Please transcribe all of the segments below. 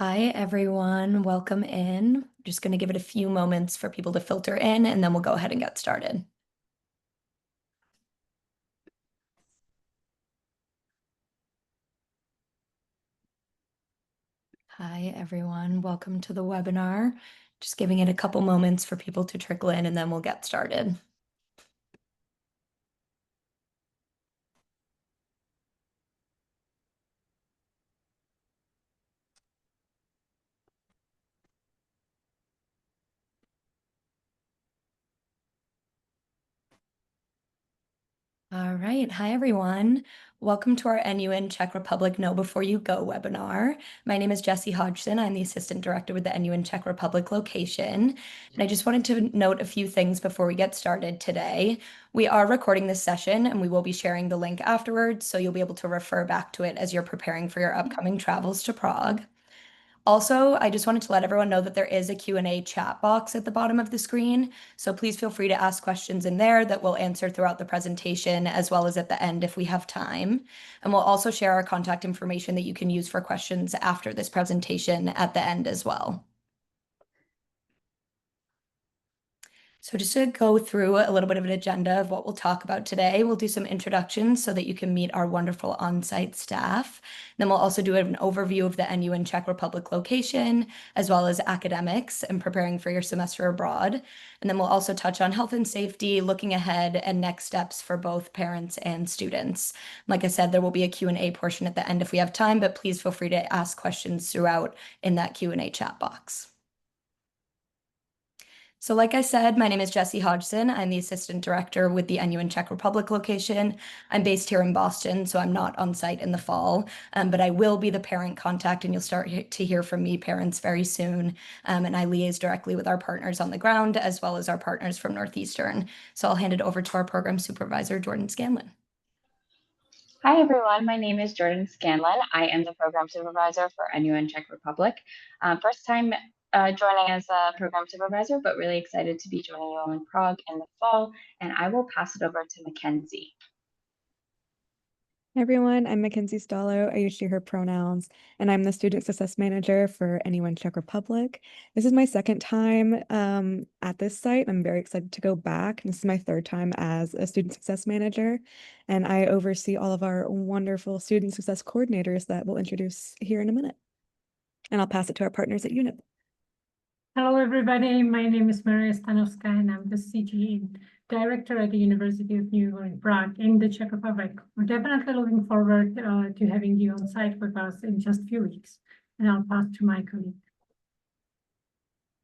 Hi, everyone. Welcome in. Just going to give it a few moments for people to filter in, and then we'll go ahead and get started. Hi, everyone. Welcome to the webinar. Just giving it a couple moments for people to trickle in, and then we'll get started. All right. Hi, everyone. Welcome to our NUN Czech Republic Know Before You Go webinar. My name is Jessie Hodgson. I'm the Assistant Director with the NUN Czech Republic location. And I just wanted to note a few things before we get started today. We are recording this session and we will be sharing the link afterwards, so you'll be able to refer back to it as you're preparing for your upcoming travels to Prague. Also, I just wanted to let everyone know that there is a Q&A chat box at the bottom of the screen, so please feel free to ask questions in there that we'll answer throughout the presentation as well as at the end if we have time. And we'll also share our contact information that you can use for questions after this presentation at the end as well. So just to go through a little bit of an agenda of what we'll talk about today, we'll do some introductions so that you can meet our wonderful on-site staff. Then we'll also do an overview of the NUN Czech Republic location, as well as academics and preparing for your semester abroad. And then we'll also touch on health and safety, looking ahead, and next steps for both parents and students. Like I said, there will be a Q&A portion at the end if we have time, but please feel free to ask questions throughout in that Q&A chat box. So like I said, my name is Jessie Hodgson. I'm the Assistant Director with the NUN Czech Republic location. I'm based here in Boston, so I'm not on site in the fall, but I will be the parent contact, and you'll start to hear from me parents very soon. And I liaise directly with our partners on the ground, as well as our partners from Northeastern. So I'll hand it over to our program supervisor, Jordan Scanlon. Hi, everyone. My name is Jordan Scanlon. I am the program supervisor for NUN Czech Republic. First time joining as a program supervisor, but really excited to be joining you all in Prague in the fall. And I will pass it over to Mackenzie. Hi everyone, I'm Mackenzie Stallo. I use she, her pronouns, and I'm the Student Success Manager for NUN Czech Republic. This is my second time at this site. I'm very excited to go back. This is my third time as a Student Success Manager, and I oversee all of our wonderful Student Success Coordinators that we'll introduce here in a minute. And I'll pass it to our partners at UNIP. Hello, everybody. My name is Maria Stanovska, and I'm the CGE Director at the University of New York in Prague in the Czech Republic. We're definitely looking forward to having you on site with us in just a few weeks. And I'll pass to my colleague.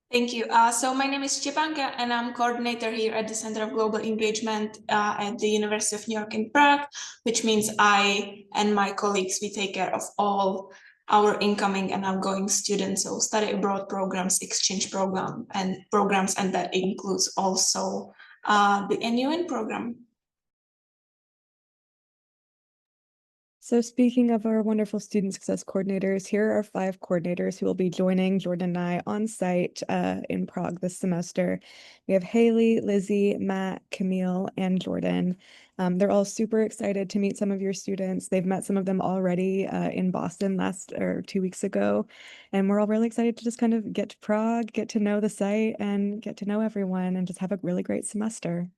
Thank you. So my name is Stepanka, and I'm coordinator here at the Center of Global Engagement at the University of New York in Prague, which means I and my colleagues, we take care of all our incoming and outgoing students, so study abroad programs, exchange programs, and that includes also the NUN program. So speaking of our wonderful student success coordinators, here are 5 coordinators who will be joining Jordan and I on site in Prague this semester. We have Haley, Lizzie, Matt, Camille, and Jordan. They're all super excited to meet some of your students. They've met some of them already in Boston 2 weeks ago. And we're all really excited to just kind of get to Prague, get to know the site, and get to know everyone and just have a really great semester.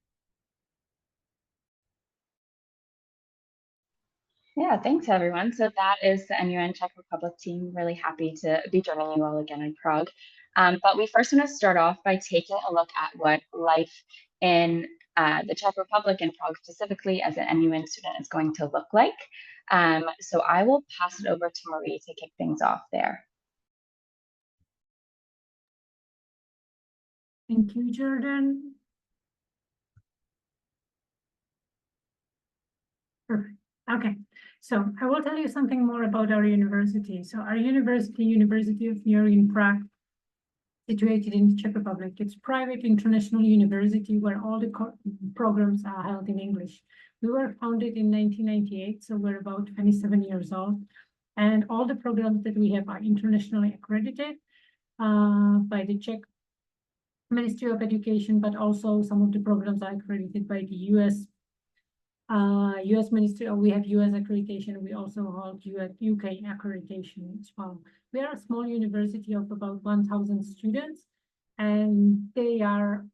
Yeah, thanks, everyone. So that is the NUN Czech Republic team. Really happy to be joining you all again in Prague. But we first want to start off by taking a look at what life in the Czech Republic and Prague specifically as an NUN student is going to look like. So I will pass it over to Marie to kick things off there. Thank you, Jordan. Perfect. Okay, so I will tell you something more about our university. So our university, University of New York in Prague, situated in the Czech Republic. It's a private international university where all the programs are held in English. We were founded in 1998, so we're about 27 years old. And all the programs that we have are internationally accredited by the Czech Ministry of Education, but also some of the programs are accredited by the US US Ministry, we have US accreditation. We also hold UK accreditation as well. We are a small university of about 1,000 students, and they are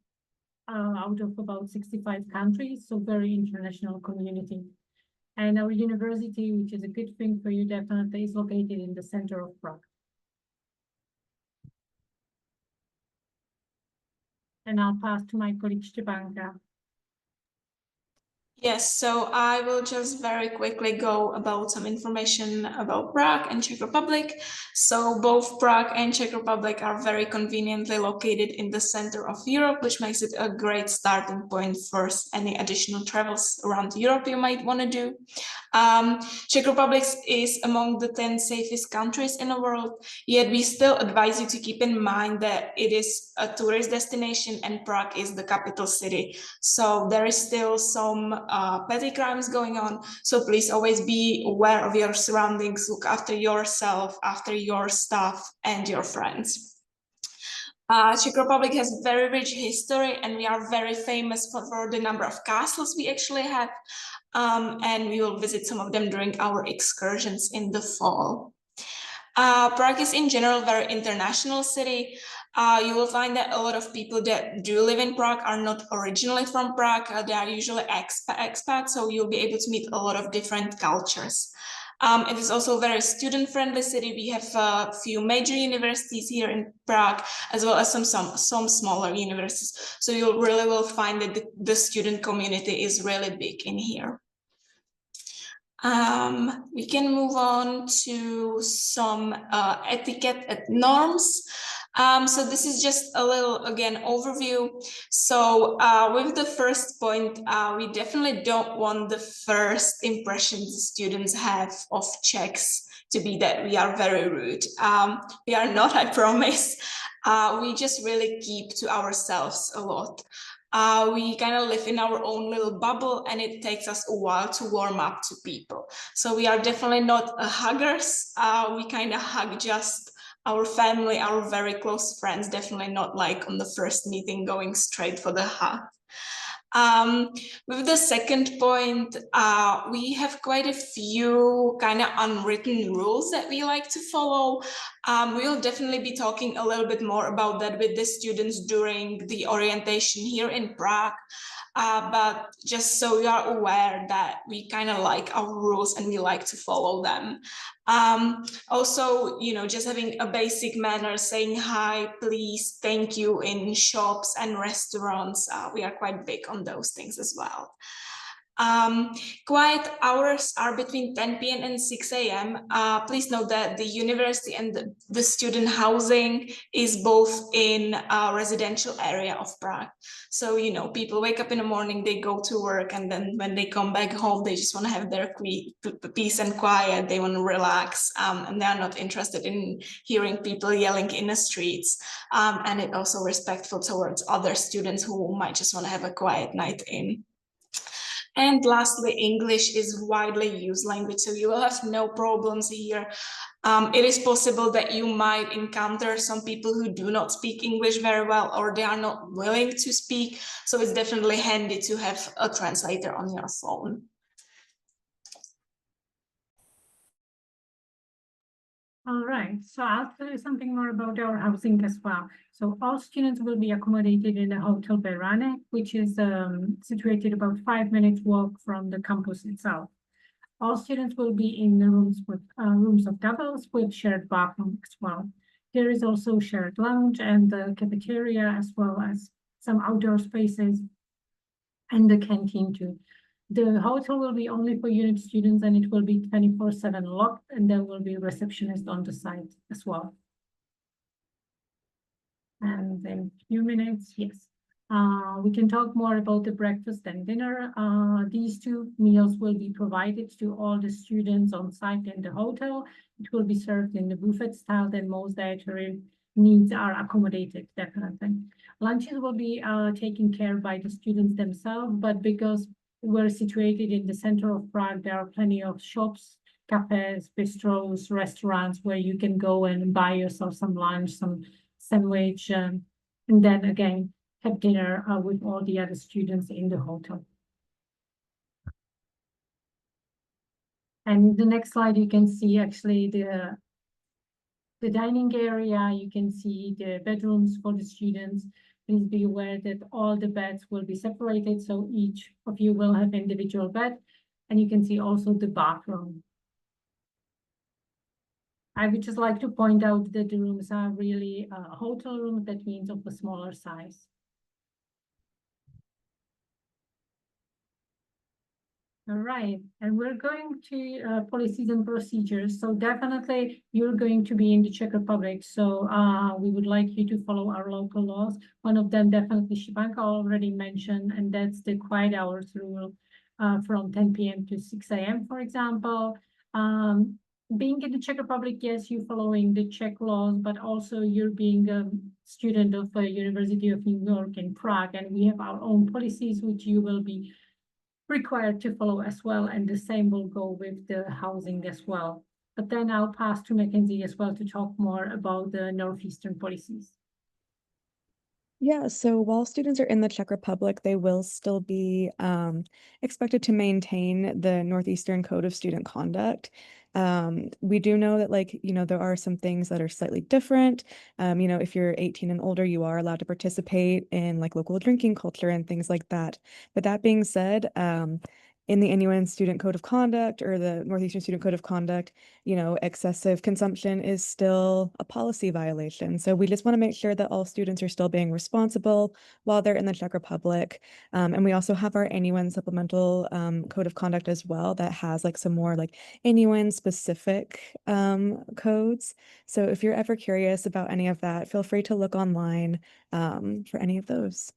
out of about 65 countries, so very international community. And our university, which is a good thing for you, definitely is located in the center of Prague. And I'll pass to my colleague Szczepanka. Yes, so I will just very quickly go about some information about Prague and Czech Republic. So both Prague and Czech Republic are very conveniently located in the center of Europe, which makes it a great starting point for any additional travels around Europe you might want to do. Czech Republic is among the 10 safest countries in the world, yet we still advise you to keep in mind that it is a tourist destination and Prague is the capital city. So there is still some petty crimes going on. So please always be aware of your surroundings, look after yourself, after your stuff and your friends. Czech Republic has very rich history and we are very famous for the number of castles we actually have. And we will visit some of them during our excursions in the fall. Prague is in general a very international city. You will find that a lot of people that do live in Prague are not originally from Prague. They are usually expats, so you'll be able to meet a lot of different cultures. It is also a very student-friendly city. We have a few major universities here in Prague, as well as some smaller universities. So you really will find that the student community is really big in here. We can move on to some etiquette and norms. So this is just a little, again, overview. So with the first point, we definitely don't want the first impressions the students have of Czechs to be that we are very rude. We are not, I promise. We just really keep to ourselves a lot. We kind of live in our own little bubble and it takes us a while to warm up to people. So we are definitely not huggers. We kind of hug just our family, our very close friends, definitely not like on the first meeting going straight for the hug. With the second point, we have quite a few kind of unwritten rules that we like to follow. We'll definitely be talking a little bit more about that with the students during the orientation here in Prague. But just so you are aware that we kind of like our rules and we like to follow them. Also, you know, just having a basic manner, saying hi, please, thank you in shops and restaurants. We are quite big on those things as well. Quiet hours are between 10 p.m. and 6 a.m. Please note that the university and the student housing is both in a residential area of Prague. So, you know, people wake up in the morning, they go to work, and then when they come back home, they just want to have their peace and quiet. They want to relax, and they are not interested in hearing people yelling in the streets. And it's also respectful towards other students who might just want to have a quiet night in. And lastly, English is widely used language, so you will have no problems here. It is possible that you might encounter some people who do not speak English very well or they are not willing to speak, so it's definitely handy to have a translator on your phone. All right, so I'll tell you something more about our housing as well. So all students will be accommodated in the Hotel Brno, which is situated about 5 minutes walk from the campus itself. All students will be in the rooms of doubles with shared bathroom as well. There is also shared lounge and the cafeteria, as well as some outdoor spaces and the canteen too. The hotel will be only for unit students and it will be 24/7 locked, and there will be a receptionist on the site as well. And in a few minutes, yes. We can talk more about the breakfast and dinner. These two meals will be provided to all the students on site in the hotel. It will be served in the buffet style, and most dietary needs are accommodated, definitely. Lunches will be taken care by the students themselves, but because we're situated in the center of Prague, there are plenty of shops, cafes, bistros, restaurants where you can go and buy yourself some lunch, some sandwich, and then again have dinner with all the other students in the hotel. And the next slide, you can see actually the dining area. You can see the bedrooms for the students. Please be aware that all the beds will be separated, so each of you will have individual bed. And you can see also the bathroom. I would just like to point out that the rooms are really hotel rooms, that means of a smaller size. All right, and we're going to policies and procedures. So definitely you're going to be in the Czech Republic. So we would like you to follow our local laws. One of them definitely Shivanka already mentioned, and that's the quiet hours rule from 10 p.m. to 6 a.m., for example. Being in the Czech Republic, yes, you're following the Czech laws, but also you're being a student of the University of New York in Prague, and we have our own policies, which you will be required to follow as well, and the same will go with the housing as well. But then I'll pass to Mackenzie as well to talk more about the Northeastern policies. Yeah, so while students are in the Czech Republic, they will still be expected to maintain the Northeastern Code of Student Conduct. We do know that, like, there are some things that are slightly different. If you're 18 and older, you are allowed to participate in like local drinking culture and things like that. But that being said, in the NUN Student Code of Conduct or the Northeastern Student Code of Conduct, excessive consumption is still a policy violation. So we just want to make sure that all students are still being responsible while they're in the Czech Republic. And we also have our NUN Supplemental Code of Conduct as well that has like some more like NUN specific codes. So if you're ever curious about any of that, feel free to look online for any of those.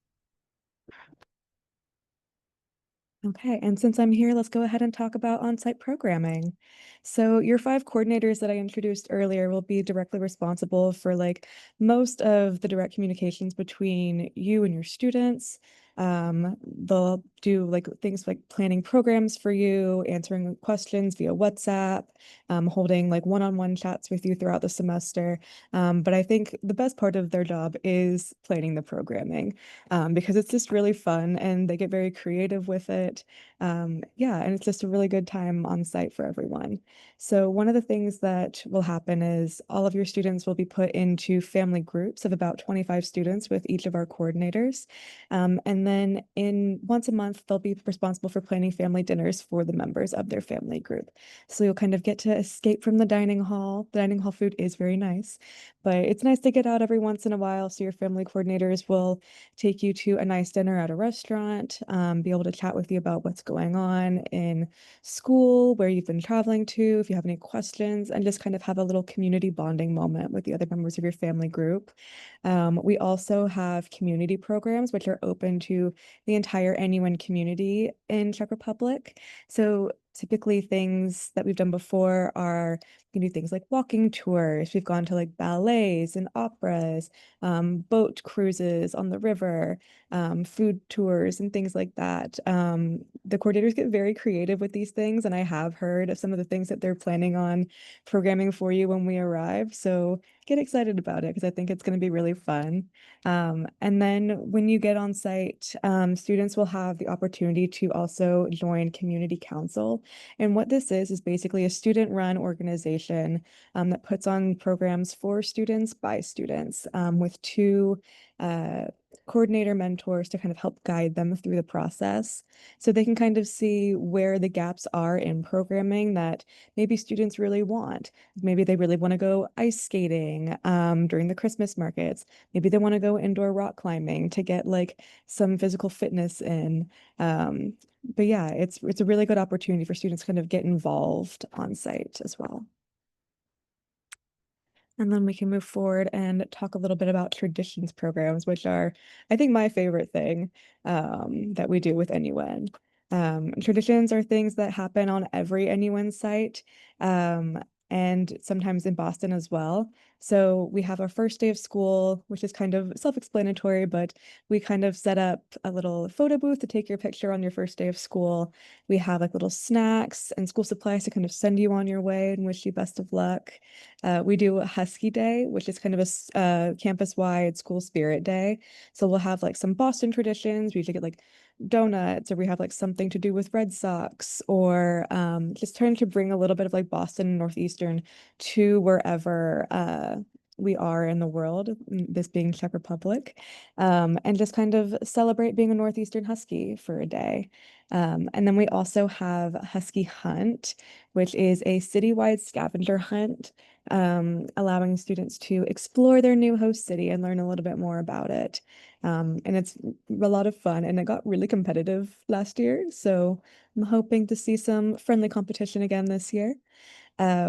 Okay, and since I'm here, let's go ahead and talk about on-site programming. So your 5 coordinators that I introduced earlier will be directly responsible for like most of the direct communications between you and your students. They'll do like things like planning programs for you, answering questions via WhatsApp, holding like one-on-one chats with you throughout the semester. But I think the best part of their job is planning the programming, because it's just really fun and they get very creative with it. Yeah, and it's just a really good time on site for everyone. So one of the things that will happen is all of your students will be put into family groups of about 25 students with each of our coordinators. And then once a month, they'll be responsible for planning family dinners for the members of their family group. So you'll kind of get to escape from the dining hall. The dining hall food is very nice, but it's nice to get out every once in a while. So your family coordinators will take you to a nice dinner at a restaurant, be able to chat with you about what's going on in school, where you've been traveling to, if you have any questions, and just kind of have a little community bonding moment with the other members of your family group. We also have community programs, which are open to the entire NUN community in Czech Republic. So typically things that we've done before are we can do things like walking tours. We've gone to like ballets and operas, boat cruises on the river, food tours and things like that. The coordinators get very creative with these things, and I have heard of some of the things that they're planning on programming for you when we arrive. So get excited about it because I think it's going to be really fun. And then when you get on site, students will have the opportunity to also join community council. And what this is basically a student-run organization that puts on programs for students by students with 2 coordinator mentors to kind of help guide them through the process. So they can kind of see where the gaps are in programming that maybe students really want. Maybe they really want to go ice skating during the Christmas markets. Maybe they want to go indoor rock climbing to get like some physical fitness in. But yeah, it's a really good opportunity for students to kind of get involved on site as well. And then we can move forward and talk a little bit about traditions programs, which are, I think, my favorite thing that we do with NUN. Traditions are things that happen on every NUN site, and sometimes in Boston as well. So we have our first day of school, which is kind of self-explanatory, but we kind of set up a little photo booth to take your picture on your first day of school. We have like little snacks and school supplies to kind of send you on your way and wish you best of luck. We do a Husky Day, which is kind of a campus-wide school spirit day. So we'll have like some Boston traditions. We usually get like donuts, or we have like something to do with Red Sox, or just trying to bring a little bit of like Boston and Northeastern to wherever we are in the world, this being Czech Republic, and just kind of celebrate being a Northeastern Husky for a day. And then we also have Husky Hunt, which is a citywide scavenger hunt, allowing students to explore their new host city and learn a little bit more about it. And it's a lot of fun, and it got really competitive last year. So I'm hoping to see some friendly competition again this year.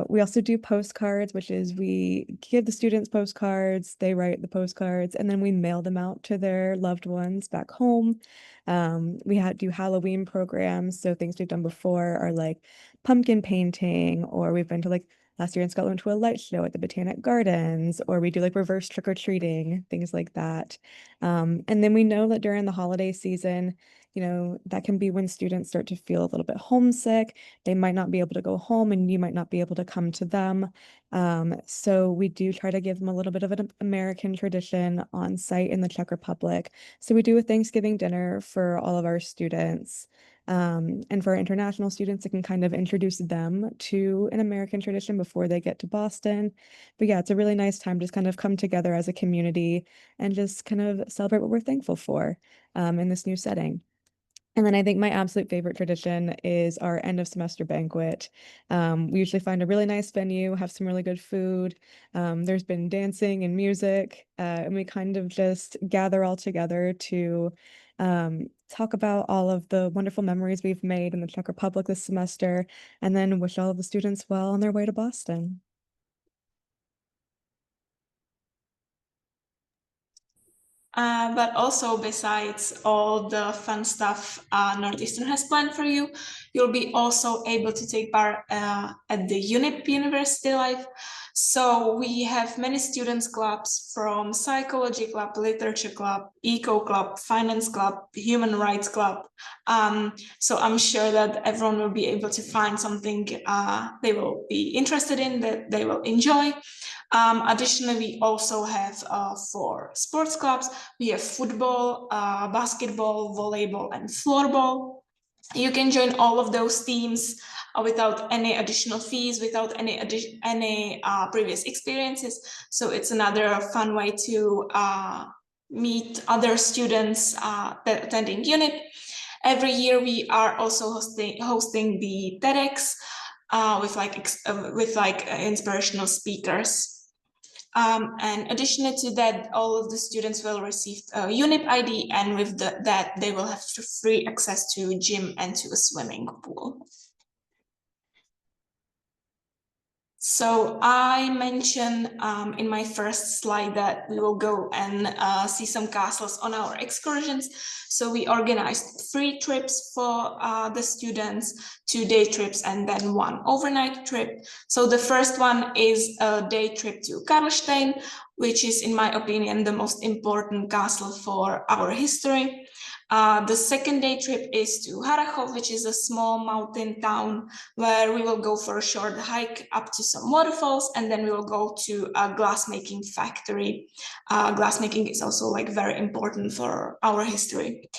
We also do postcards, which is we give the students postcards, they write the postcards, and then we mail them out to their loved ones back home. We do Halloween programs, so things we've done before are like pumpkin painting, or we've been to like last year in Scotland to a light show at the Botanic Gardens, or we do like reverse trick-or-treating, things like that. And then we know that during the holiday season, that can be when students start to feel a little bit homesick. They might not be able to go home, and you might not be able to come to them. So we do try to give them a little bit of an American tradition on site in the Czech Republic. So we do a Thanksgiving dinner for all of our students. And for our international students, it can kind of introduce them to an American tradition before they get to Boston. But yeah, it's a really nice time to just kind of come together as a community and just kind of celebrate what we're thankful for in this new setting. And then I think my absolute favorite tradition is our end of semester banquet. We usually find a really nice venue, have some really good food. There's been dancing and music, and we kind of just gather all together to talk about all of the wonderful memories we've made in the Czech Republic this semester, and then wish all of the students well on their way to Boston. But also, besides all the fun stuff Northeastern has planned for you, you'll be also able to take part at the UNIP University Life. So we have many students clubs, from psychology club, literature club, eco club, finance club, human rights club. So I'm sure that everyone will be able to find something they will be interested in, that they will enjoy. Additionally, we also have 4 sports clubs. We have football, basketball, volleyball, and floorball. You can join all of those teams without any additional fees, without any previous experiences. So it's another fun way to meet other students attending UNIP. Every year we are also hosting the TEDx with inspirational speakers. And additionally to that, all of the students will receive a UNIP ID, and with that, they will have free access to a gym and to a swimming pool. So I mentioned in my first slide that we will go and see some castles on our excursions. So we organized 3 trips for the students, 2 day trips, and then 1 overnight trip. So the first one is a day trip to Karlstein, which is, in my opinion, the most important castle for our history. The second day trip is to Harachov, which is a small mountain town where we will go for a short hike up to some waterfalls, and then we will go to a glassmaking factory. Glassmaking is also very important for our history.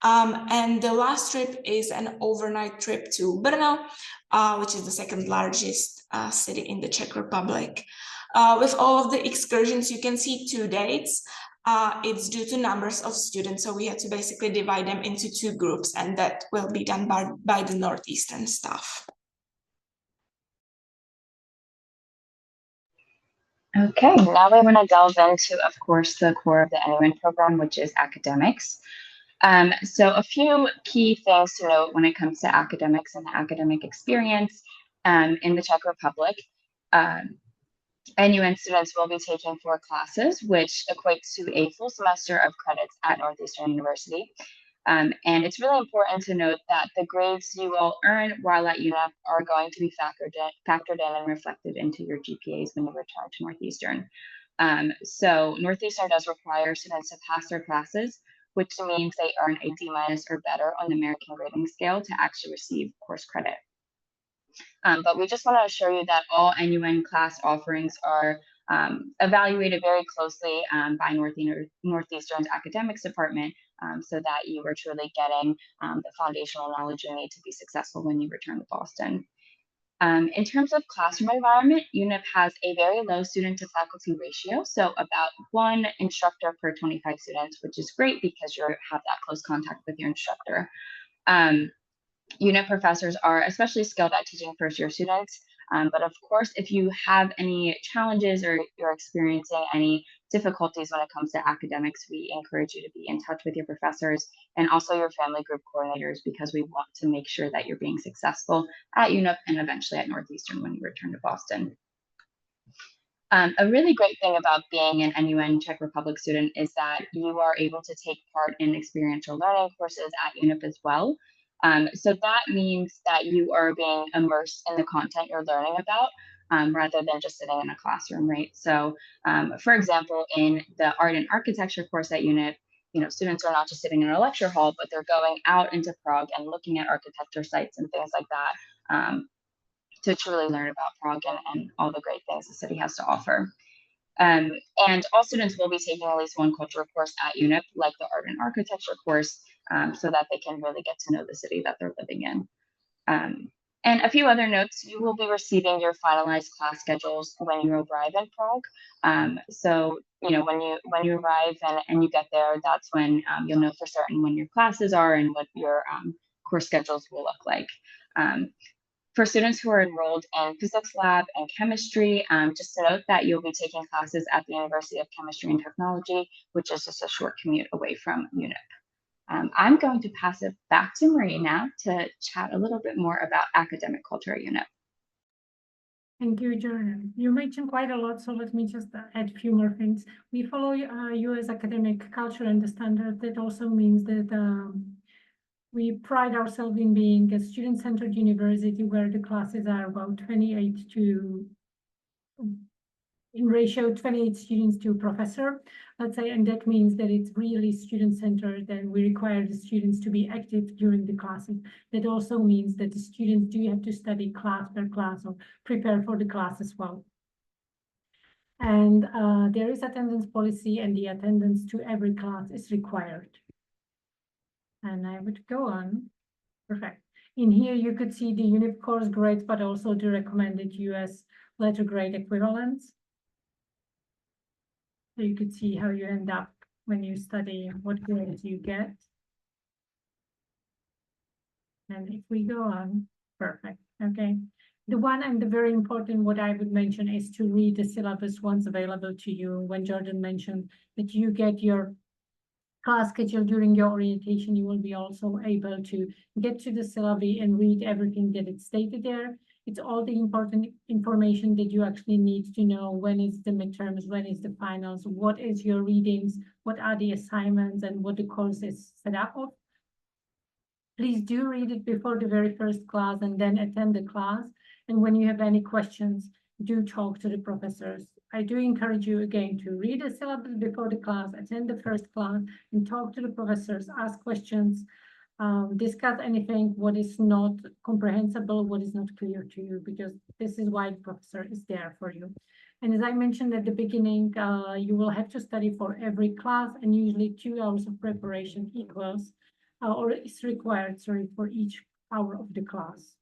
And the last trip is an overnight trip to Brno, which is the second largest city in the Czech Republic. With all of the excursions, you can see 2 dates. It's due to numbers of students, so we had to basically divide them into 2 groups, and that will be done by the Northeastern staff. Okay, now I want to delve into, of course, the core of the NUN program, which is academics. So a few key things to note when it comes to academics and the academic experience in the Czech Republic. NUN students will be taking 4 classes, which equates to a full semester of credits at Northeastern University. And it's really important to note that the grades you will earn while at UNIP are going to be factored in and reflected into your GPAs when you return to Northeastern. So Northeastern does require students to pass their classes, which means they earn a D- or better on the American grading scale to actually receive course credit. But we just want to assure you that all NUN class offerings are evaluated very closely by Northeastern's academics department so that you are truly getting the foundational knowledge you need to be successful when you return to Boston. In terms of classroom environment, UNIP has a very low student to faculty ratio, so about 1 instructor per 25 students, which is great because you have that close contact with your instructor. UNIP professors are especially skilled at teaching first-year students, but of course, if you have any challenges or you're experiencing any difficulties when it comes to academics, we encourage you to be in touch with your professors and also your family group coordinators, because we want to make sure that you're being successful at UNIP and eventually at Northeastern when you return to Boston. A really great thing about being an NUN Czech Republic student is that you are able to take part in experiential learning courses at UNIP as well. So that means that you are being immersed in the content you're learning about, rather than just sitting in a classroom, right? So, for example, in the art and architecture course at UNIP, students are not just sitting in a lecture hall, but they're going out into Prague and looking at architecture sites and things like that, to truly learn about Prague and all the great things the city has to offer. And all students will be taking at least one cultural course at UNIP, like the art and architecture course, so that they can really get to know the city that they're living in. And a few other notes: you will be receiving your finalized class schedules when you arrive in Prague. So when you arrive and you get there, that's when you'll know for certain when your classes are and what your course schedules will look like. For students who are enrolled in physics lab and chemistry, just to note that you'll be taking classes at the University of Chemistry and Technology, which is just a short commute away from UNIP. I'm going to pass it back to Marie now to chat a little bit more about academic culture at UNIP. Thank you, Jordan. You mentioned quite a lot, so let me just add a few more things. We follow US academic culture and the standard. That also means that we pride ourselves in being a student-centered university where the classes are about 28 to, in ratio 28 students to professor, let's say, and that means that it's really student-centered, and we require the students to be active during the classes. That also means that the students do have to study class per class or prepare for the class as well. And there is attendance policy, and the attendance to every class is required. And I would go on. Perfect. In here, you could see the UNIP course grades, but also the recommended US letter grade equivalents. So you could see how you end up when you study, what grades you get. And if we go on, perfect, okay. The one and the very important what I would mention is to read the syllabus once available to you. When Jordan mentioned that you get your class schedule during your orientation, you will be also able to get to the syllabi and read everything that is stated there. It's all the important information that you actually need to know. When is the midterms, when is the finals, what is your readings, what are the assignments, and what the course is set up of. Please do read it before the very first class and then attend the class. And when you have any questions, do talk to the professors. I do encourage you again to read the syllabus before the class, attend the first class, and talk to the professors, ask questions, discuss anything, what is not comprehensible, what is not clear to you, because this is why the professor is there for you. And as I mentioned at the beginning, you will have to study for every class, and usually 2 hours of preparation equals, or is required, sorry, for each hour of the class.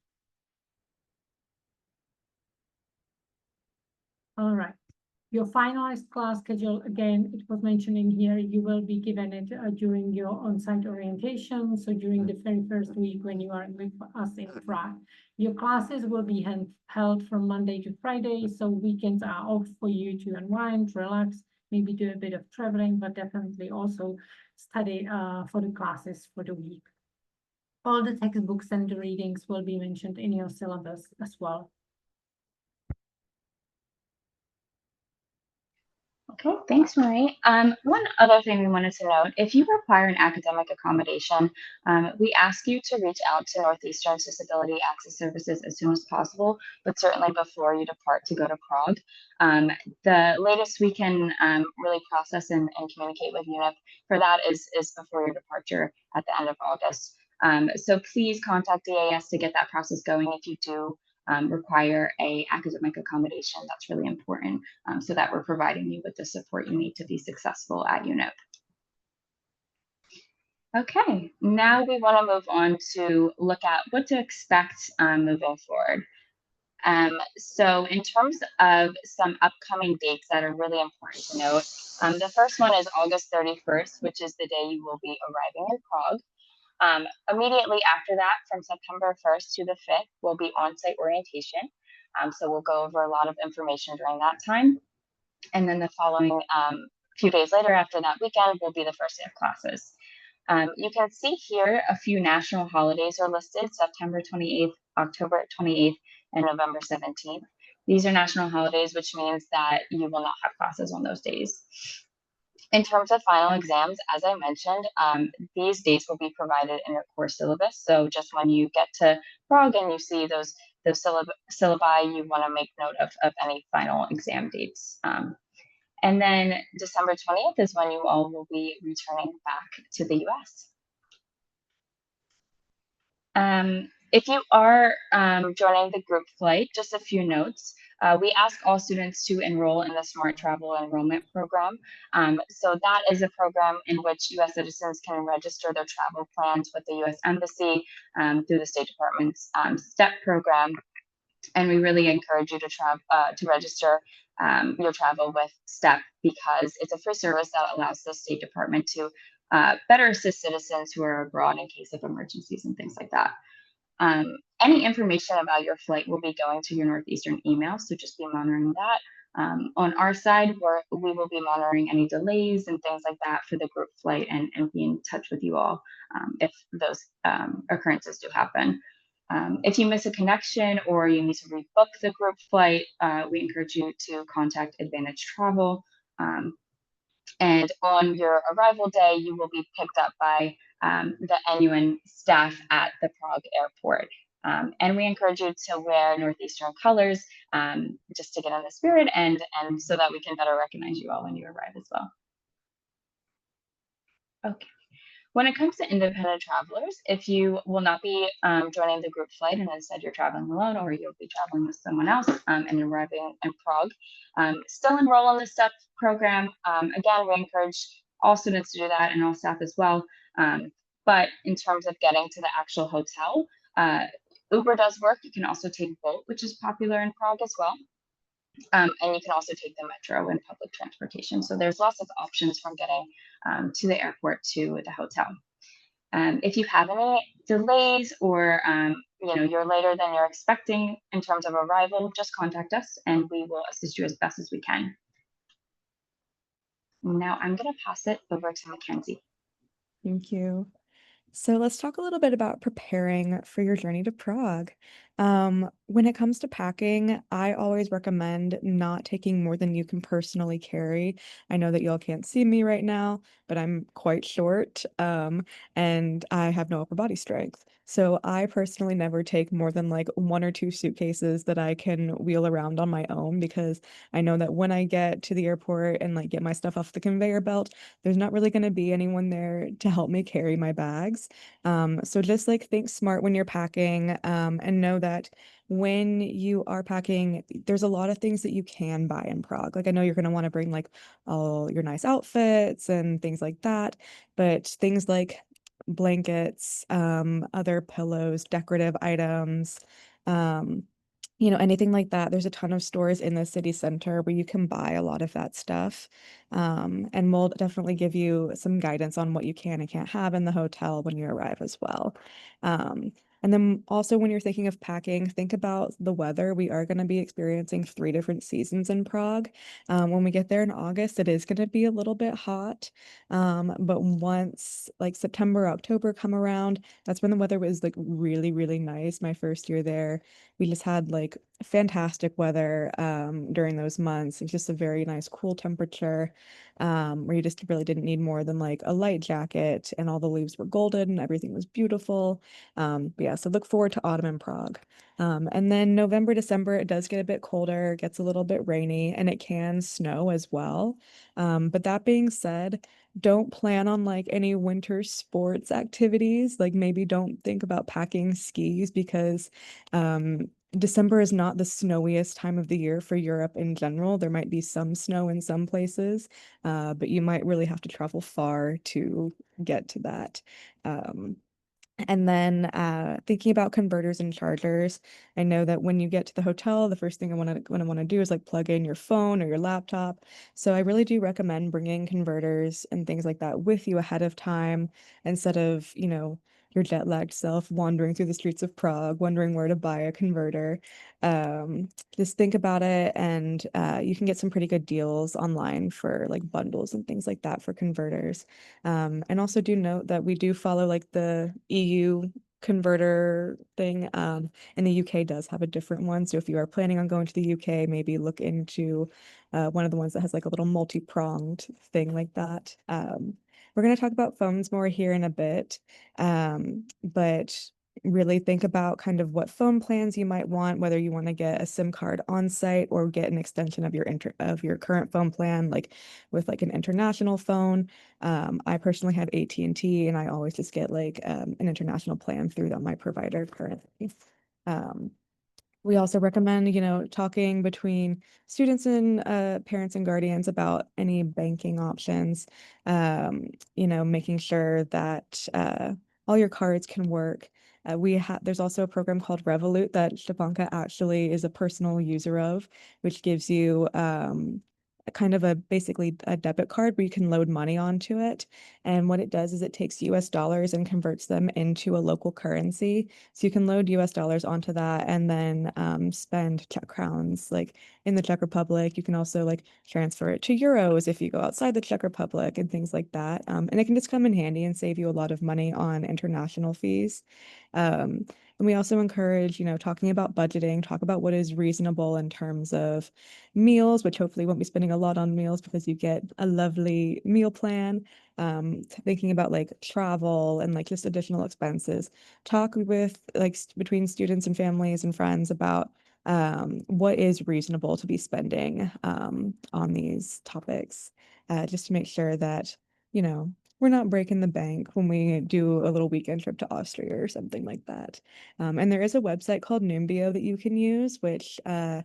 All right. Your finalized class schedule, again, it was mentioned in here, you will be given it during your on-site orientation. So during the very first week when you are with us in Prague, your classes will be held from Monday to Friday. So weekends are off for you to unwind, relax, maybe do a bit of traveling, but definitely also study for the classes for the week. All the textbooks and the readings will be mentioned in your syllabus as well. Okay, thanks, Marie. One other thing we wanted to note: if you require an academic accommodation, we ask you to reach out to Northeastern's Disability Access Services as soon as possible, but certainly before you depart to go to Prague. The latest we can really process and communicate with UNIP for that is before your departure at the end of August. So please contact DAS to get that process going if you do require a academic accommodation. That's really important, so that we're providing you with the support you need to be successful at UNIP. Okay, now we want to move on to look at what to expect moving forward. So in terms of some upcoming dates that are really important to note, the first one is August 31st, which is the day you will be arriving in Prague. Immediately after that, from September 1st to the 5th, will be on-site orientation. So we'll go over a lot of information during that time. And then the following few days later after that weekend will be the first day of classes. You can see here a few national holidays are listed, September 28th, October 28th, and November 17th. These are national holidays, which means that you will not have classes on those days. In terms of final exams, as I mentioned, these dates will be provided in your course syllabus. So just when you get to Prague and you see those syllabi, you want to make note of any final exam dates. And then December 20th is when you all will be returning back to the US. If you are joining the group flight, just a few notes. We ask all students to enroll in the Smart Travel Enrollment Program. So that is a program in which US citizens can register their travel plans with the US Embassy through the State Department's STEP program. And we really encourage you to register your travel with STEP because it's a free service that allows the State Department to better assist citizens who are abroad in case of emergencies and things like that. Any information about your flight will be going to your Northeastern email, so just be monitoring that. On our side, we will be monitoring any delays and things like that for the group flight and be in touch with you all if those occurrences do happen. If you miss a connection or you need to rebook the group flight, we encourage you to contact Advantage Travel. And on your arrival day, you will be picked up by the NUN staff at the Prague airport. And we encourage you to wear Northeastern colors just to get in the spirit and so that we can better recognize you all when you arrive as well. Okay. When it comes to independent travelers, if you will not be joining the group flight and instead you're traveling alone or you'll be traveling with someone else and arriving in Prague, still enroll in the STEP program. Again, we encourage all students to do that and all staff as well. But in terms of getting to the actual hotel, Uber does work. You can also take Bolt, which is popular in Prague as well. And you can also take the metro and public transportation. So there's lots of options from getting to the airport to the hotel. If you have any delays or you're later than you're expecting in terms of arrival, just contact us and we will assist you as best as we can. Now I'm going to pass it over to Mackenzie. Thank you. So let's talk a little bit about preparing for your journey to Prague. When it comes to packing, I always recommend not taking more than you can personally carry. I know that y'all can't see me right now, but I'm quite short, and I have no upper body strength. So I personally never take more than like 1 or 2 suitcases that I can wheel around on my own because I know that when I get to the airport and like get my stuff off the conveyor belt, there's not really going to be anyone there to help me carry my bags. So just like think smart when you're packing, and know that when you are packing, there's a lot of things that you can buy in Prague. Like I know you're going to want to bring like all your nice outfits and things like that, but things like blankets, other pillows, decorative items, anything like that. There's a ton of stores in the city center where you can buy a lot of that stuff. And we'll definitely give you some guidance on what you can and can't have in the hotel when you arrive as well. And then also when you're thinking of packing, think about the weather. We are going to be experiencing 3 different seasons in Prague. When we get there in August, it is going to be a little bit hot. But once like September, October come around, that's when the weather was like really, really nice. My first year there, we just had like fantastic weather during those months. It's just a very nice cool temperature where you just really didn't need more than like a light jacket and all the leaves were golden and everything was beautiful. But yeah, so look forward to autumn in Prague. And then November, December, it does get a bit colder, gets a little bit rainy, and it can snow as well. But that being said, don't plan on like any winter sports activities. Like maybe don't think about packing skis because December is not the snowiest time of the year for Europe in general. There might be some snow in some places, but you might really have to travel far to get to that. Um, and then thinking about converters and chargers, I know that when you get to the hotel, the first thing I want to do is like plug in your phone or your laptop. So I really do recommend bringing converters and things like that with you ahead of time instead of, your jet lagged self wandering through the streets of Prague, wondering where to buy a converter. Just think about it, and you can get some pretty good deals online for like bundles and things like that for converters. And also do note that we do follow like the EU converter thing. And the UK does have a different one. So if you are planning on going to the UK, maybe look into one of the ones that has like a little multi-pronged thing like that. We're going to talk about phones more here in a bit, but really think about kind of what phone plans you might want, whether you want to get a SIM card on site or get an extension of your current phone plan, like with like an international phone. I personally have AT&T, and I always just get like an international plan through my provider currently. We also recommend, talking between students and parents and guardians about any banking options, making sure that all your cards can work. There's also a program called Revolut that Stepanka actually is a personal user of, which gives you kind of basically a debit card where you can load money onto it. And what it does is it takes US dollars and converts them into a local currency. So you can load US dollars onto that and then spend Czech crowns like in the Czech Republic. You can also like transfer it to euros if you go outside the Czech Republic and things like that. And it can just come in handy and save you a lot of money on international fees. And we also encourage, talking about budgeting, talk about what is reasonable in terms of meals, which hopefully won't be spending a lot on meals because you get a lovely meal plan. Thinking about like travel and like just additional expenses. Talk with like between students and families and friends about what is reasonable to be spending on these topics, just to make sure that, we're not breaking the bank when we do a little weekend trip to Austria or something like that. And there is a website called Numbeo that you can use, which you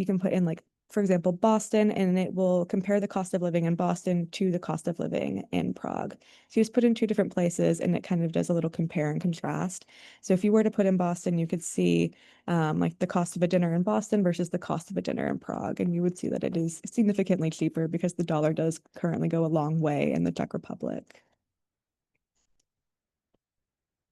can put in like, for example, Boston, and it will compare the cost of living in Boston to the cost of living in Prague. So you just put in two different places and it kind of does a little compare and contrast. So if you were to put in Boston, you could see like the cost of a dinner in Boston versus the cost of a dinner in Prague. And you would see that it is significantly cheaper because the dollar does currently go a long way in the Czech Republic.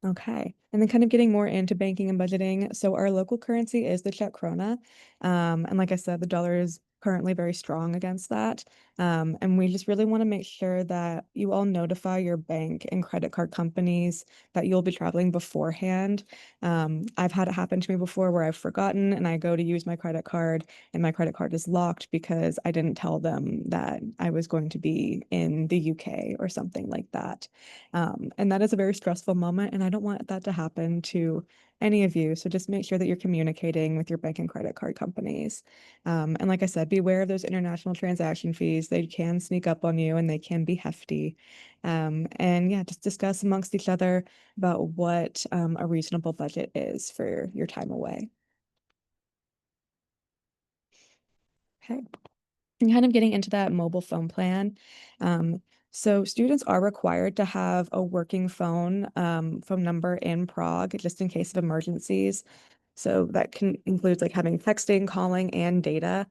Okay, and then kind of getting more into banking and budgeting. So our local currency is the Czech krona. And like I said, the dollar is currently very strong against that. And we just really want to make sure that you all notify your bank and credit card companies that you'll be traveling beforehand. I've had it happen to me before where I've forgotten and I go to use my credit card and my credit card is locked because I didn't tell them that I was going to be in the UK or something like that. And that is a very stressful moment, and I don't want that to happen to any of you. So just make sure that you're communicating with your bank and credit card companies. And like I said, be aware of those international transaction fees. They can sneak up on you and they can be hefty. And yeah, just discuss amongst each other about what a reasonable budget is for your time away. Okay. And kind of getting into that mobile phone plan. So students are required to have a working phone number in Prague just in case of emergencies. So that can include like having texting, calling, and data.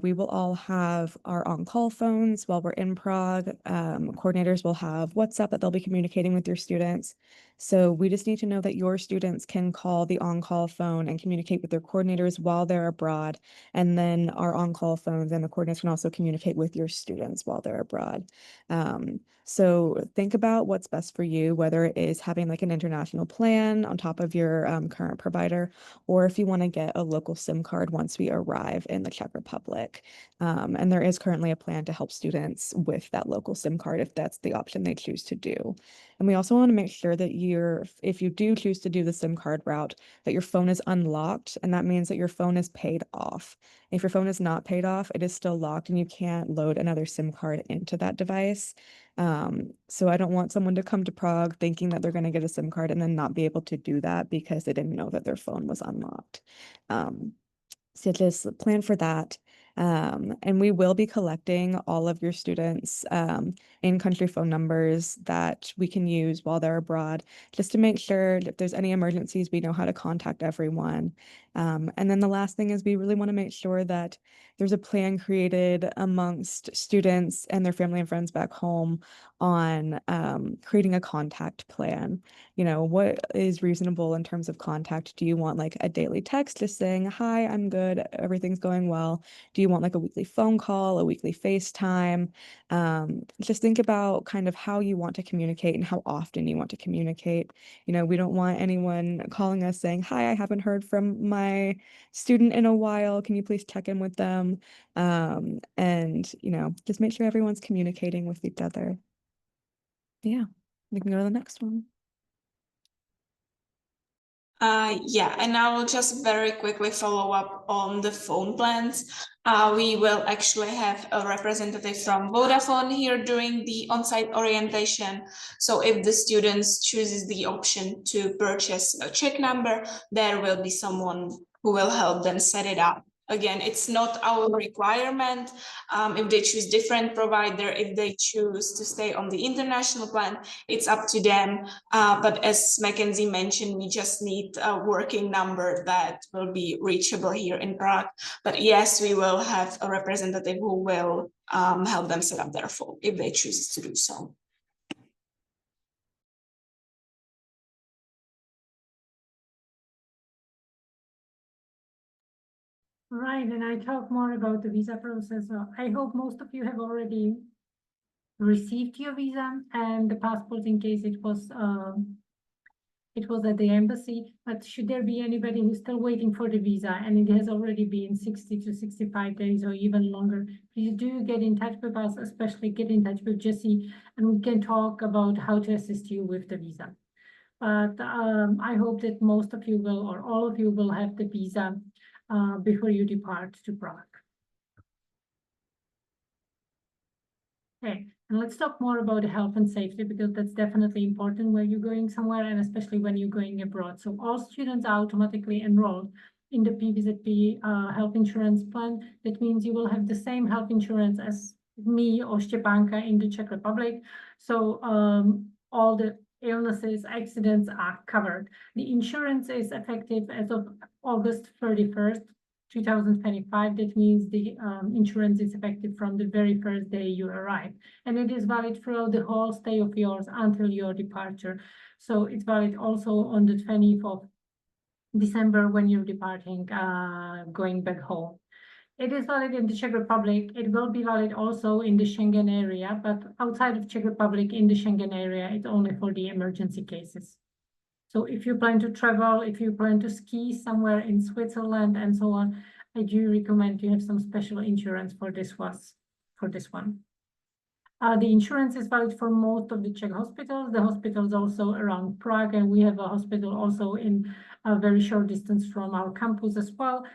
We will all have our on-call phones while we're in Prague. Coordinators will have WhatsApp that they'll be communicating with your students. So we just need to know that your students can call the on-call phone and communicate with their coordinators while they're abroad. And then our on-call phones and the coordinators can also communicate with your students while they're abroad. So think about what's best for you, whether it is having like an international plan on top of your current provider, or if you want to get a local SIM card once we arrive in the Czech Republic. And there is currently a plan to help students with that local SIM card if that's the option they choose to do. And we also want to make sure that you if you do choose to do the SIM card route, that your phone is unlocked, and that means that your phone is paid off. If your phone is not paid off, it is still locked and you can't load another SIM card into that device. So I don't want someone to come to Prague thinking that they're going to get a SIM card and then not be able to do that because they didn't know that their phone was unlocked. So just plan for that. And we will be collecting all of your students' in-country phone numbers that we can use while they're abroad, just to make sure if there's any emergencies, we know how to contact everyone. And then the last thing is we really want to make sure that there's a plan created amongst students and their family and friends back home on creating a contact plan. You know, what is reasonable in terms of contact? Do you want like a daily text just saying, hi, I'm good, everything's going well? Do you want like a weekly phone call, a weekly FaceTime? Just think about kind of how you want to communicate and how often you want to communicate. You know, we don't want anyone calling us saying, hi, I haven't heard from my student in a while. Can you please check in with them? And, you know, just make sure everyone's communicating with each other. Yeah, we can go to the next one. Yeah, and I will just very quickly follow up on the phone plans. We will actually have a representative from Vodafone here during the on-site orientation. So if the students chooses the option to purchase a Czech number, there will be someone who will help them set it up. Again, it's not our requirement. If they choose different provider, if they choose to stay on the international plan, it's up to them. But as Mackenzie mentioned, we just need a working number that will be reachable here in Prague. But yes, we will have a representative who will help them set up their phone if they choose to do so. Right, and I talk more about the visa process. I hope most of you have already received your visa and the passport in case it was at the embassy. But should there be anybody who's still waiting for the visa and it has already been 60 to 65 days or even longer, please do get in touch with us, especially get in touch with Jessie, and we can talk about how to assist you with the visa. But I hope that most of you will, or all of you will have the visa before you depart to Prague. Okay, and let's talk more about health and safety, because that's definitely important when you're going somewhere and especially when you're going abroad. So all students are automatically enrolled in the PVZP health insurance plan. That means you will have the same health insurance as me or Stepanka in the Czech Republic. So all the illnesses, accidents are covered. The insurance is effective as of August 31st. 2025, that means the insurance is effective from the very first day you arrive. And it is valid throughout the whole stay of yours until your departure. So it's valid also on the 20th of December when you're departing, going back home. It is valid in the Czech Republic. It will be valid also in the Schengen area, but outside of Czech Republic, in the Schengen area, it's only for the emergency cases. So if you plan to travel, if you plan to ski somewhere in Switzerland and so on, I do recommend you have some special insurance for this one. The insurance is valid for most of the Czech hospitals. The hospitals also around Prague, and we have a hospital also in a very short distance from our campus as well.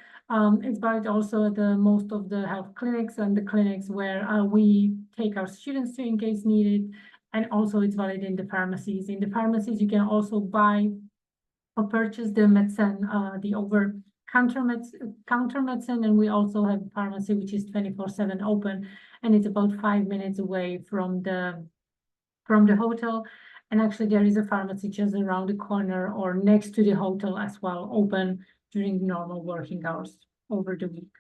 It's valid also at most of the health clinics and the clinics where we take our students to in case needed. And also it's valid in the pharmacies. In the pharmacies, you can also buy or purchase the medicine, the over-counter medicine, and we also have a pharmacy which is 24/7 open, and it's about 5 minutes away from the hotel. And actually, there is a pharmacy just around the corner or next to the hotel as well, open during normal working hours over the week.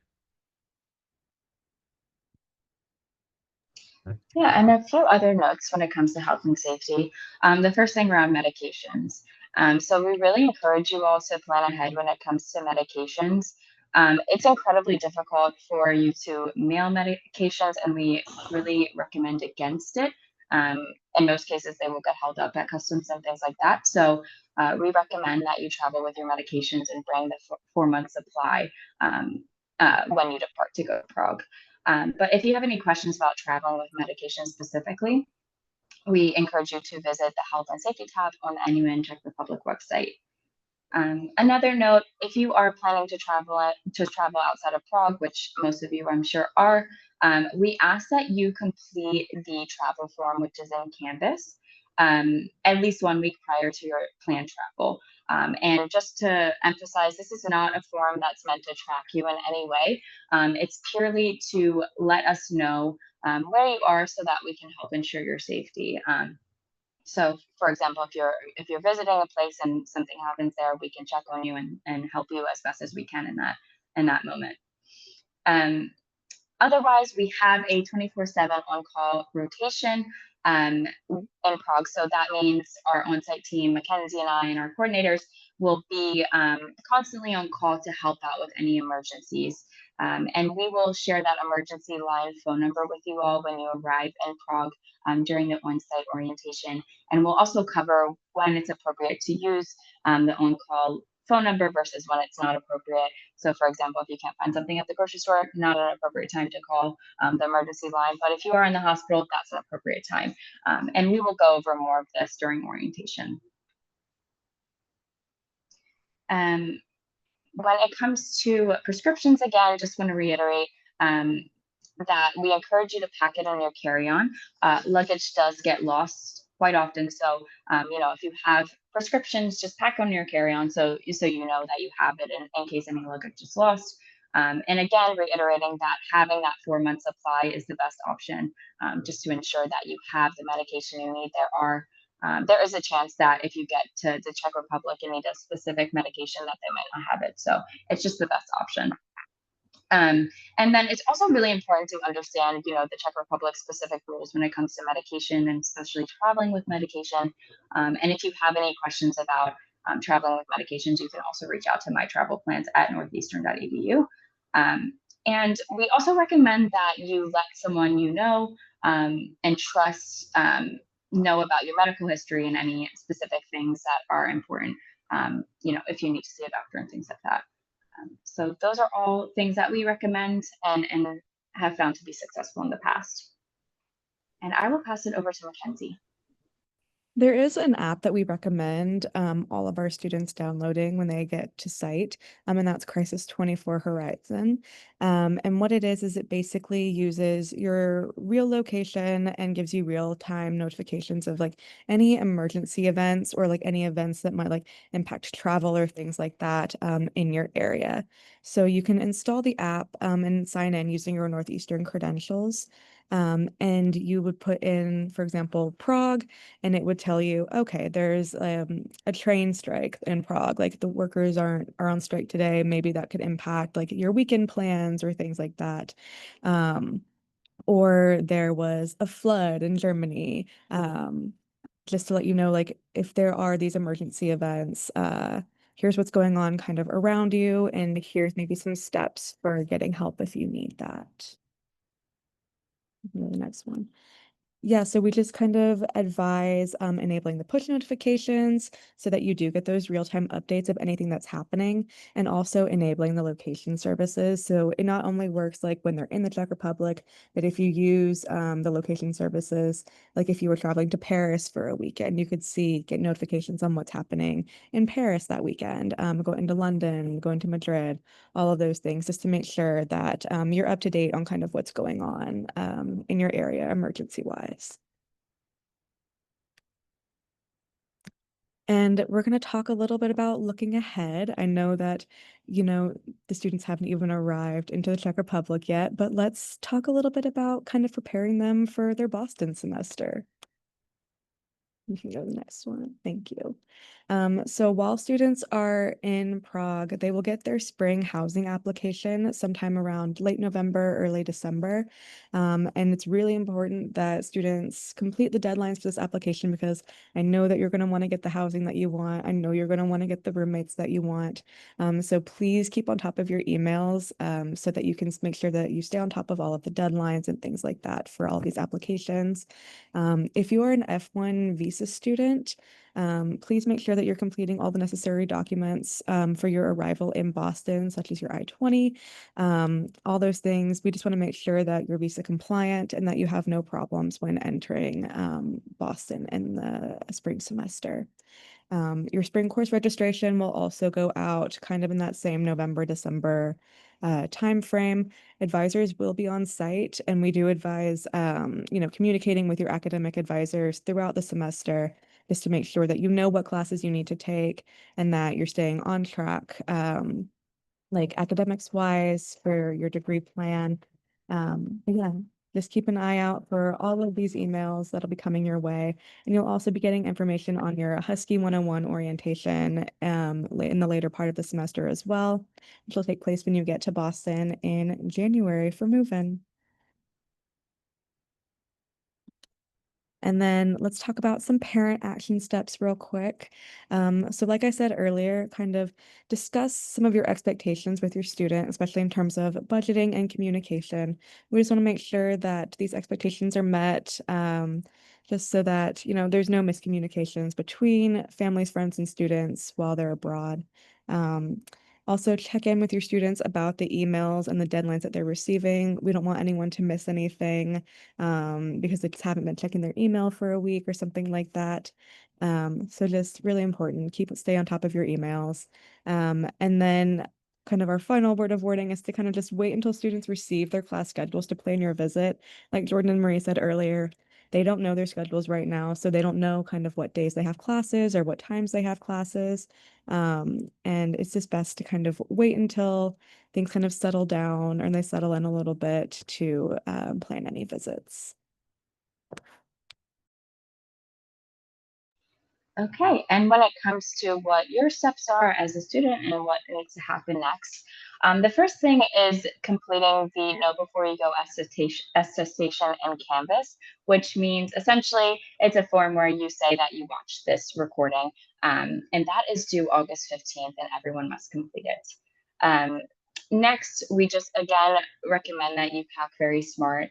Yeah, and a few other notes when it comes to health and safety. The first thing around medications. So we really encourage you all to plan ahead when it comes to medications. It's incredibly difficult for you to mail medications, and we really recommend against it. In most cases, they will get held up at customs and things like that. So we recommend that you travel with your medications and bring the 4-month supply when you depart to go to Prague. But if you have any questions about traveling with medication specifically, we encourage you to visit the Health and Safety tab on the NUN Czech Republic website. Another note, if you are planning to travel outside of Prague, which most of you I'm sure are, we ask that you complete the travel form, which is in Canvas, at least 1 week prior to your planned travel. And just to emphasize, this is not a form that's meant to track you in any way. It's purely to let us know where you are so that we can help ensure your safety. So, for example, if you're visiting a place and something happens there, we can check on you and help you as best as we can in that moment. Otherwise, we have a 24/7 on-call rotation in Prague. So that means our on-site team, Mackenzie and I, and our coordinators will be constantly on call to help out with any emergencies. And we will share that emergency line phone number with you all when you arrive in Prague during the on-site orientation. And we'll also cover when it's appropriate to use the on-call phone number versus when it's not appropriate. So for example, if you can't find something at the grocery store, not an appropriate time to call the emergency line. But if you are in the hospital, that's an appropriate time. And we will go over more of this during orientation. When it comes to prescriptions, again, just want to reiterate that we encourage you to pack it on your carry-on. Luggage does get lost quite often. So, if you have prescriptions, just pack on your carry-on so you know that you have it in case any luggage is lost. And again, reiterating that having that 4-month supply is the best option, just to ensure that you have the medication you need. There is a chance that if you get to the Czech Republic and need a specific medication that they might not have it. So it's just the best option. And then it's also really important to understand, the Czech Republic specific rules when it comes to medication and especially traveling with medication. And if you have any questions about traveling with medications, you can also reach out to my travel plans at northeastern.edu. And we also recommend that you let someone you know and trust know about your medical history and any specific things that are important, if you need to see a doctor and things like that. So those are all things that we recommend and have found to be successful in the past. And I will pass it over to Mackenzie. There is an app that we recommend all of our students downloading when they get to site, and that's Crisis 24 Horizon. And what it is it basically uses your real location and gives you real-time notifications of like any emergency events or like any events that might like impact travel or things like that in your area. So you can install the app and sign in using your Northeastern credentials. And you would put in, for example, Prague, and it would tell you, okay, there's a train strike in Prague, like the workers are on strike today. Maybe that could impact like your weekend plans or things like that. Or there was a flood in Germany. Just to let you know, like if there are these emergency events, here's what's going on kind of around you, and here's maybe some steps for getting help if you need that. The next one. Yeah, so we just kind of advise enabling the push notifications so that you do get those real-time updates of anything that's happening, and also enabling the location services. So it not only works like when they're in the Czech Republic, but if you use the location services, like if you were traveling to Paris for a weekend, you could get notifications on what's happening in Paris that weekend, going to London, going to Madrid, all of those things, just to make sure that you're up to date on kind of what's going on in your area emergency-wise. And we're going to talk a little bit about looking ahead. I know that, the students haven't even arrived into the Czech Republic yet, but let's talk a little bit about kind of preparing them for their Boston semester. You can go to the next one. Thank you. So while students are in Prague, they will get their spring housing application sometime around late November, early December. And it's really important that students complete the deadlines for this application, because I know that you're going to want to get the housing that you want. I know you're going to want to get the roommates that you want. So please keep on top of your emails so that you can make sure that you stay on top of all of the deadlines and things like that for all these applications. If you are an F1 visa student, Please make sure that you're completing all the necessary documents for your arrival in Boston, such as your I-20, all those things. We just want to make sure that you're visa compliant and that you have no problems when entering Boston in the spring semester. Your spring course registration will also go out kind of in that same November, December timeframe. Advisors will be on site, and we do advise, communicating with your academic advisors throughout the semester just to make sure that you know what classes you need to take and that you're staying on track, like academics wise for your degree plan. But yeah, just keep an eye out for all of these emails that'll be coming your way. And you'll also be getting information on your Husky 101 orientation in the later part of the semester as well, which will take place when you get to Boston in January for move-in. And then let's talk about some parent action steps real quick. So like I said earlier, kind of discuss some of your expectations with your student, especially in terms of budgeting and communication. We just want to make sure that these expectations are met, just so that, there's no miscommunications between families, friends, and students while they're abroad. Also, check in with your students about the emails and the deadlines that they're receiving. We don't want anyone to miss anything because they just haven't been checking their email for a week or something like that. So just really important, stay on top of your emails. And then kind of our final word of warning is to kind of just wait until students receive their class schedules to plan your visit. Like Jordan and Marie said earlier, they don't know their schedules right now, so they don't know kind of what days they have classes or what times they have classes. And it's just best to kind of wait until things kind of settle down and they settle in a little bit to plan any visits. Okay, and when it comes to what your steps are as a student and what needs to happen next, the first thing is completing the Know Before You Go attestation in Canvas, which means essentially it's a form where you say that you watched this recording, and that is due August 15th, and everyone must complete it. Next, we just again recommend that you pack very smart.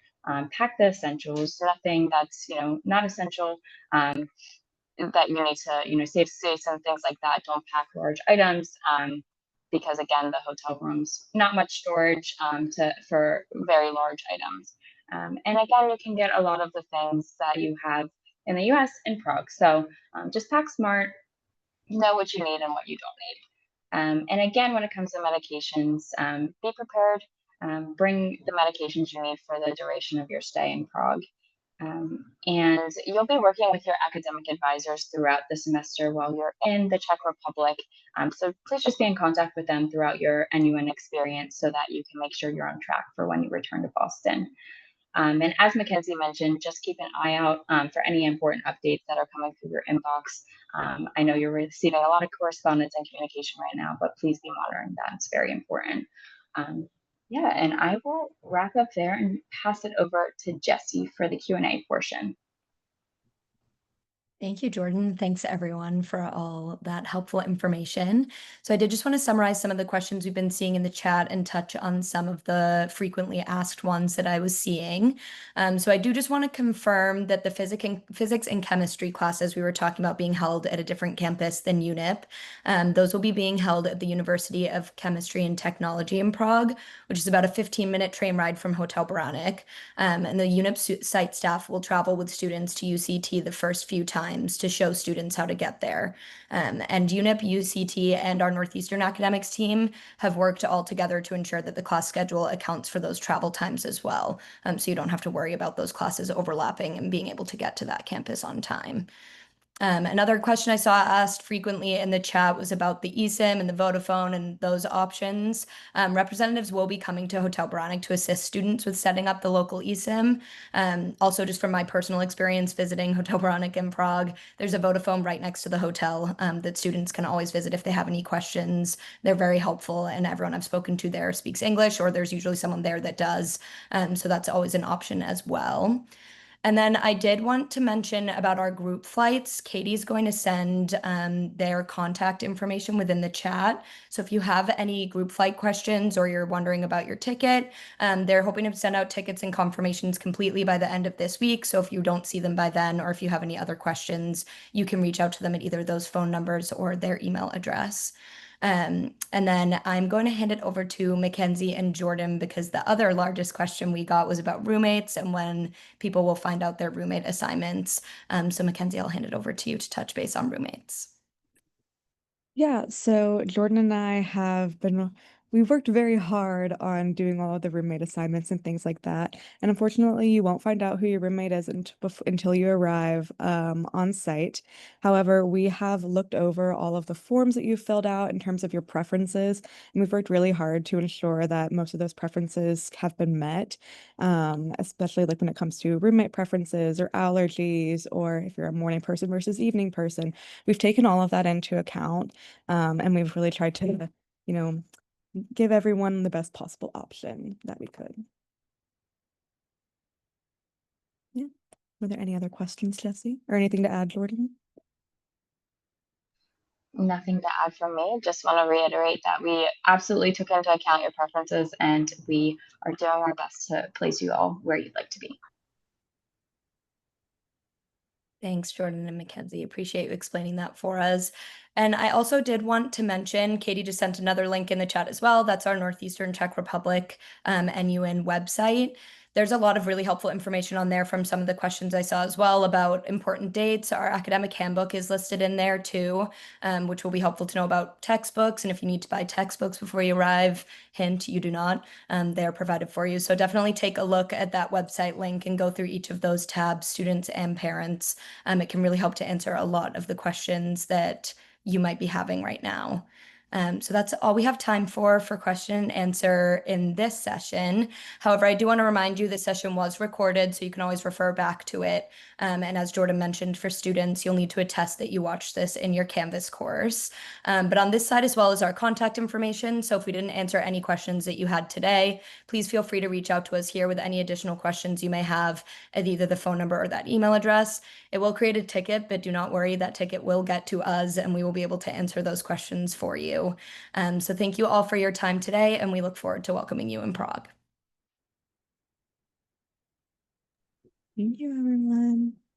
Pack the essentials, nothing that's not essential. That you need to, save space and things like that. Don't pack large items because again, the hotel rooms, not much storage for very large items. And again, you can get a lot of the things that you have in the US in Prague. So just pack smart, know what you need and what you don't need. And again, when it comes to medications, be prepared, bring the medications you need for the duration of your stay in Prague. And you'll be working with your academic advisors throughout the semester while you're in the Czech Republic. So please just be in contact with them throughout your NUN experience so that you can make sure you're on track for when you return to Boston. And as Mackenzie mentioned, just keep an eye out for any important updates that are coming through your inbox. I know you're receiving a lot of correspondence and communication right now, but please be monitoring that. It's very important. Yeah, and I will wrap up there and pass it over to Jessie for the Q&A portion. Thank you, Jordan. Thanks everyone for all that helpful information. So I did just want to summarize some of the questions we've been seeing in the chat and touch on some of the frequently asked ones that I was seeing. So I do just want to confirm that the physics and chemistry classes we were talking about being held at a different campus than UNIP. Those will be being held at the University of Chemistry and Technology in Prague, which is about a 15-minute train ride from Hotel Brno. And the UNIP site staff will travel with students to UCT the first few times to show students how to get there. And UNIP, UCT, and our Northeastern academics team have worked all together to ensure that the class schedule accounts for those travel times as well. So you don't have to worry about those classes overlapping and being able to get to that campus on time. Another question I saw asked frequently in the chat was about the eSIM and the Vodafone and those options. Representatives will be coming to Hotel Brno to assist students with setting up the local eSIM. Also, just from my personal experience visiting Hotel Brno in Prague, there's a Vodafone right next to the hotel that students can always visit if they have any questions. They're very helpful, and everyone I've spoken to there speaks English, or there's usually someone there that does. So that's always an option as well. And then I did want to mention about our group flights. Katie's going to send their contact information within the chat. So if you have any group flight questions or you're wondering about your ticket, they're hoping to send out tickets and confirmations completely by the end of this week. So if you don't see them by then, or if you have any other questions, you can reach out to them at either those phone numbers or their email address. And then I'm going to hand it over to Mackenzie and Jordan because the other largest question we got was about roommates and when people will find out their roommate assignments. So Mackenzie, I'll hand it over to you to touch base on roommates. Yeah, so Jordan and I we've worked very hard on doing all of the roommate assignments and things like that. And unfortunately, you won't find out who your roommate is until you arrive on site. However, we have looked over all of the forms that you've filled out in terms of your preferences, and we've worked really hard to ensure that most of those preferences have been met, especially like when it comes to roommate preferences or allergies, or if you're a morning person versus evening person. We've taken all of that into account. And we've really tried to, give everyone the best possible option that we could. Yeah. Were there any other questions, Jesse, or anything to add, Jordan? Nothing to add from me. Just want to reiterate that we absolutely took into account your preferences and we are doing our best to place you all where you'd like to be. Thanks, Jordan and Mackenzie. Appreciate you explaining that for us. And I also did want to mention, Katie just sent another link in the chat as well. That's our Northeastern Czech Republic NUN website. There's a lot of really helpful information on there from some of the questions I saw as well about important dates. Our academic handbook is listed in there too, which will be helpful to know about textbooks. And if you need to buy textbooks before you arrive, hint, you do not. They are provided for you. So definitely take a look at that website link and go through each of those tabs, students and parents. It can really help to answer a lot of the questions that you might be having right now. So that's all we have time for question and answer in this session. However, I do want to remind you this session was recorded, so you can always refer back to it. And as Jordan mentioned, for students, you'll need to attest that you watched this in your Canvas course. But on this side as well is our contact information. So if we didn't answer any questions that you had today, please feel free to reach out to us here with any additional questions you may have at either the phone number or that email address. It will create a ticket, but do not worry, that ticket will get to us and we will be able to answer those questions for you. So thank you all for your time today, and we look forward to welcoming you in Prague. Thank you, everyone.